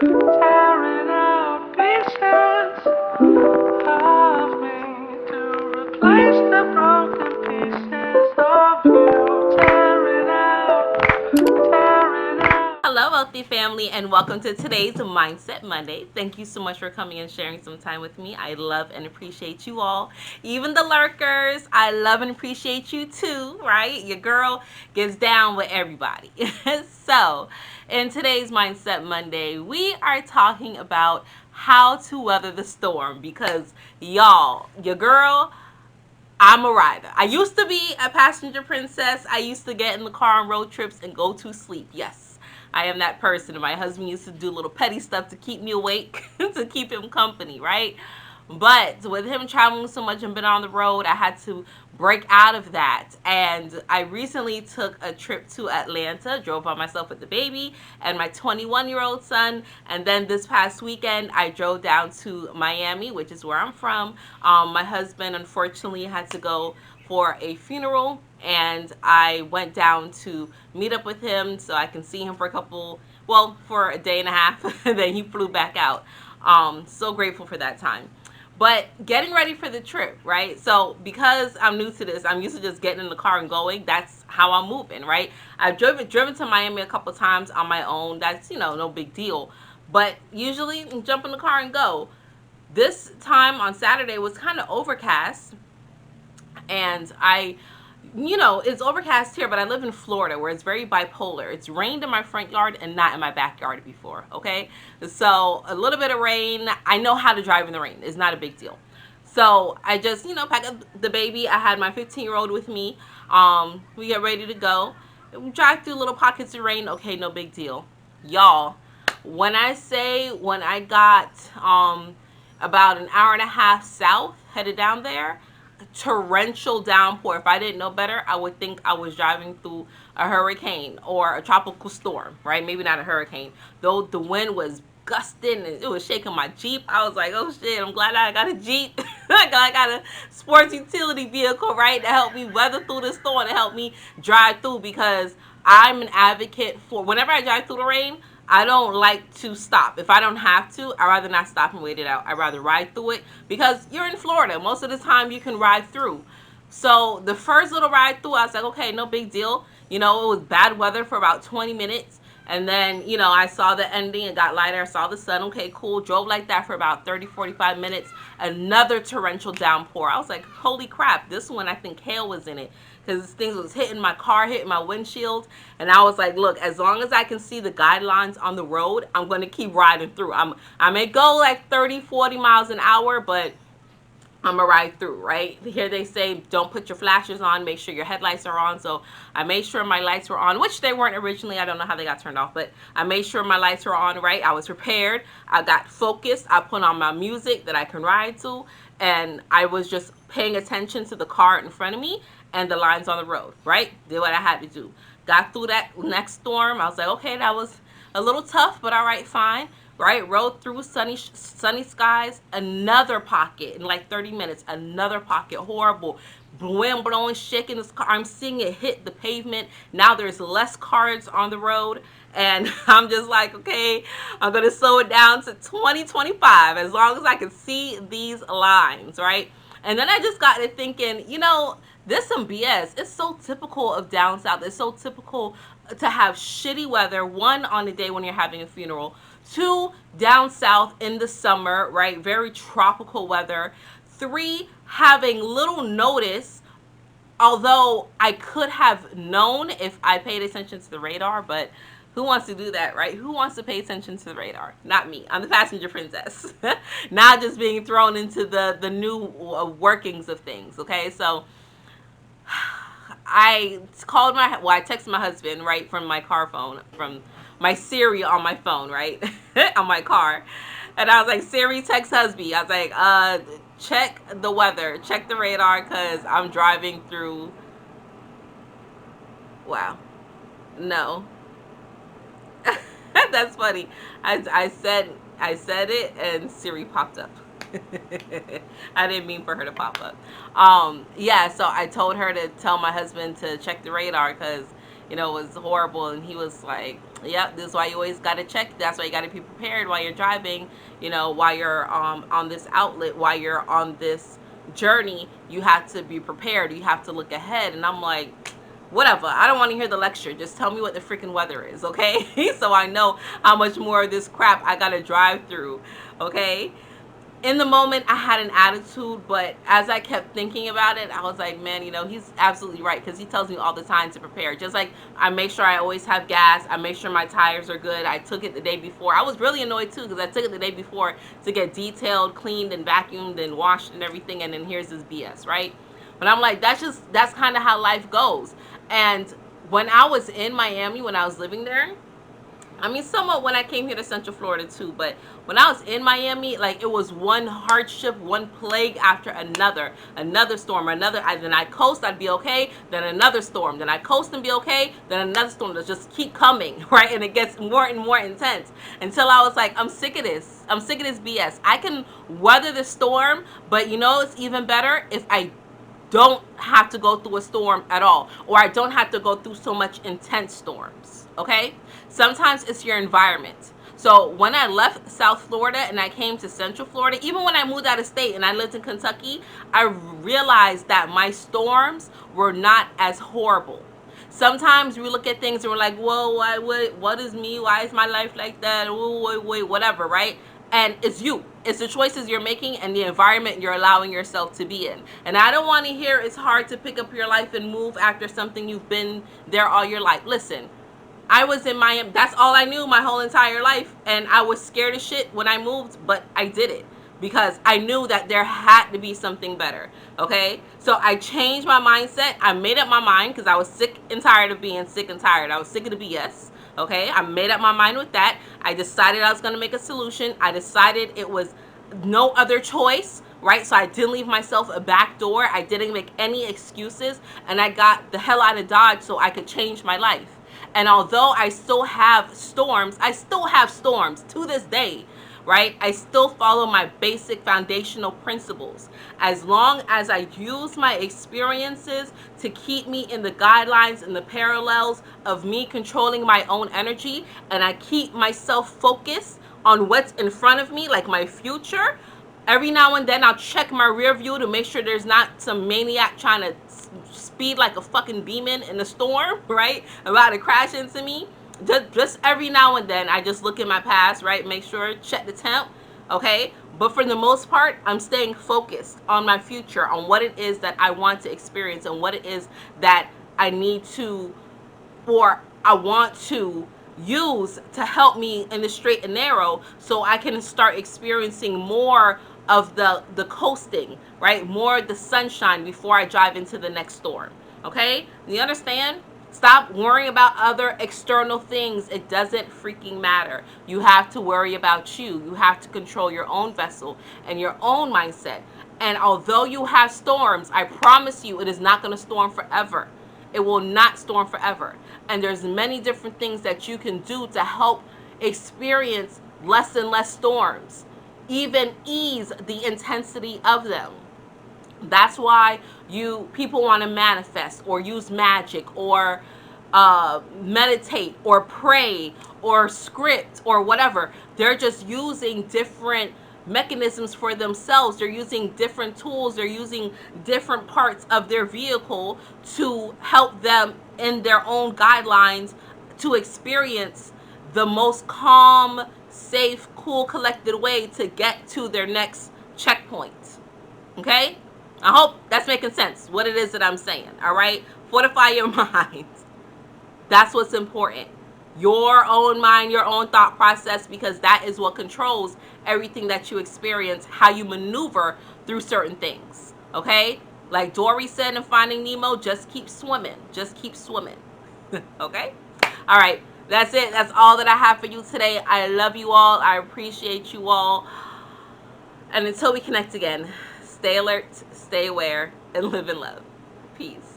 Tearing out pieces of me to replace the broken pieces of you. Tearing out. Hello, wealthy family, and welcome to today's Mindset Monday. Thank you so much for coming and sharing some time with me. I love and appreciate you all. Even the lurkers, I love and appreciate you too, right? Your girl gets down with everybody. So, in today's Mindset Monday, we are talking about how to weather the storm because, y'all, your girl, I'm a rider. I used to be a passenger princess. I used to get in the car on road trips and go to sleep. Yes, I am that person. And my husband used to do little petty stuff to keep me awake, to keep him company, right? But with him traveling so much and been on the road, I had to break out of that. And I recently took a trip to Atlanta, drove by myself with the baby and my 21-year-old son. And then this past weekend, I drove down to Miami, which is where I'm from. My husband, unfortunately, had to go for a funeral, and I went down to meet up with him so I can see him for a day and a half, and then he flew back out. So grateful for that time. But getting ready for the trip, right? So because I'm new to this, I'm used to just getting in the car and going. That's how I'm moving, right? I've driven to Miami a couple times on my own. That's, no big deal. But usually jump in the car and go. This time on Saturday was kind of overcast, and it's overcast here, but I live in Florida where it's very bipolar. It's rained in my front yard and not in my backyard before, okay? So a little bit of rain, I know how to drive in the rain. It's not a big deal. So I just, pack up the baby. I had my 15-year-old with me. We get ready to go. We drive through little pockets of rain. Okay, no big deal. Y'all, when I got about an hour and a half south, headed down there, torrential downpour. If I didn't know better, I would think I was driving through a hurricane or a tropical storm, right? Maybe not a hurricane. Though the wind was gusting and it was shaking my Jeep. I was like, oh shit, I'm glad I got a Jeep. I got a sports utility vehicle, right, to help me weather through the storm, to help me drive through, because I'm an advocate for whenever I drive through the rain, I don't like to stop. If I don't have to, I'd rather not stop and wait it out. I'd rather ride through it, because you're in Florida. Most of the time you can ride through. So the first little ride through, I was like, okay, no big deal. It was bad weather for about 20 minutes. And then, I saw the ending. It got lighter. I saw the sun. Okay, cool. Drove like that for about 30, 45 minutes. Another torrential downpour. I was like, holy crap. This one, I think hail was in it, because things was hitting my car, hitting my windshield. And I was like, look, as long as I can see the guidelines on the road, I'm going to keep riding through. I may go like 30, 40 miles an hour, but I'm gonna ride through, right? Here they say don't put your flashers on, make sure your headlights are on. So I made sure my lights were on, which they weren't originally. I don't know how they got turned off, but I made sure my lights were on, right? I was prepared. I got focused. I put on my music that I can ride to, and I was just paying attention to the car in front of me and the lines on the road, right? Did what I had to do. Got through that next storm. I was like, okay, that was a little tough, but all right, fine. Right, rode through sunny skies. Another pocket in like 30 minutes. Another pocket, horrible wind blowing, shaking this car. I'm seeing it hit the pavement. Now there's less cars on the road, and I'm just like, okay, I'm gonna slow it down to 20, 25 as long as I can see these lines, right? And then I just got to thinking, this some BS. It's so typical of down south. It's so typical to have shitty weather. One, on the day when you're having a funeral. Two, down south in the summer, right? Very tropical weather. Three, having little notice, although I could have known if I paid attention to the radar, but who wants to do that, right? Who wants to pay attention to the radar? Not me. I'm the passenger princess. Not just being thrown into the new workings of things, okay? So I texted my husband, right, from my car phone, from my Siri on my phone, right, on my car. And I was like, Siri, text husband. I was like, check the weather, check the radar, because I'm driving through. Wow. No. That's funny. I said it, and Siri popped up. I didn't mean for her to pop up. Yeah, so I told her to tell my husband to check the radar, because it was horrible, and he was like, Yep, this is why you always got to check. That's why you got to be prepared while you're driving, you know, while you're on this outlet, while you're on this journey. You have to be prepared. You have to look ahead. And I'm like, whatever. I don't want to hear the lecture. Just tell me what the freaking weather is, okay? So I know how much more of this crap I got to drive through, okay? In the moment, I had an attitude, but as I kept thinking about it, I was like, man, you know, he's absolutely right, because he tells me all the time to prepare. Just like I make sure I always have gas, I make sure my tires are good. I took it the day before. I was really annoyed too, because I took it the day before to get detailed, cleaned, and vacuumed and washed and everything, and then here's this BS, right? But I'm like, that's kind of how life goes. And when I was in Miami, when I was living there, I mean, somewhat when I came here to Central Florida too, but when I was in Miami, like, it was one hardship, one plague after another storm, then I coast, I'd be okay, then another storm, then I coast and be okay, then another storm that just keep coming, right? And it gets more and more intense until I was like, I'm sick of this. I'm sick of this BS. I can weather the storm, but you know, it's even better if I don't have to go through a storm at all, or I don't have to go through so much intense storms, okay? Sometimes it's your environment. So when I left South Florida and I came to Central Florida, even when I moved out of state and I lived in Kentucky, I realized that my storms were not as horrible. Sometimes we look at things and we're like, whoa, what is me? Why is my life like that? Wait, whatever, right? And it's you. It's the choices you're making and the environment you're allowing yourself to be in. And I don't want to hear it's hard to pick up your life and move after something you've been there all your life. Listen, I was in Miami. That's all I knew my whole entire life. And I was scared as shit when I moved, but I did it because I knew that there had to be something better. Okay? So I changed my mindset. I made up my mind because I was sick and tired of being sick and tired. I was sick of the BS. Okay? I made up my mind with that. I decided I was going to make a solution. I decided it was no other choice, right? So I didn't leave myself a back door. I didn't make any excuses, and I got the hell out of Dodge so I could change my life. And although I still have storms to this day, right? I still follow my basic foundational principles. As long as I use my experiences to keep me in the guidelines and the parallels of me controlling my own energy, and I keep myself focused on what's in front of me, like my future. Every now and then I'll check my rear view to make sure there's not some maniac trying to speed like a fucking demon in the storm, right? About to crash into me. Just every now and then I just look in my past, right? Make sure, check the temp, okay? But for the most part, I'm staying focused on my future, on what it is that I want to experience and what it is that I need to, or I want to use to help me in the straight and narrow, so I can start experiencing more of the coasting, right? More of the sunshine before I drive into the next storm. Okay? You understand? Stop worrying about other external things. It doesn't freaking matter. You have to worry about you. You have to control your own vessel and your own mindset. And although you have storms, I promise you it is not going to storm forever. It will not storm forever. And there's many different things that you can do to help experience less and less storms, even ease the intensity of them. That's why people want to manifest or use magic or meditate or pray or script or whatever. They're just using different mechanisms for themselves. They're using different tools. They're using different parts of their vehicle to help them in their own guidelines to experience the most calm, safe, cool, collected way to get to their next checkpoint. Okay? I hope that's making sense, what it is that I'm saying. All right? Fortify your mind. That's what's important. Your own mind, your own thought process, because that is what controls everything that you experience, how you maneuver through certain things. Okay? Like Dory said in Finding Nemo, just keep swimming. Just keep swimming. Okay? All right. That's it. That's all that I have for you today. I love you all. I appreciate you all. And until we connect again, stay alert, stay aware, and live in love. Peace.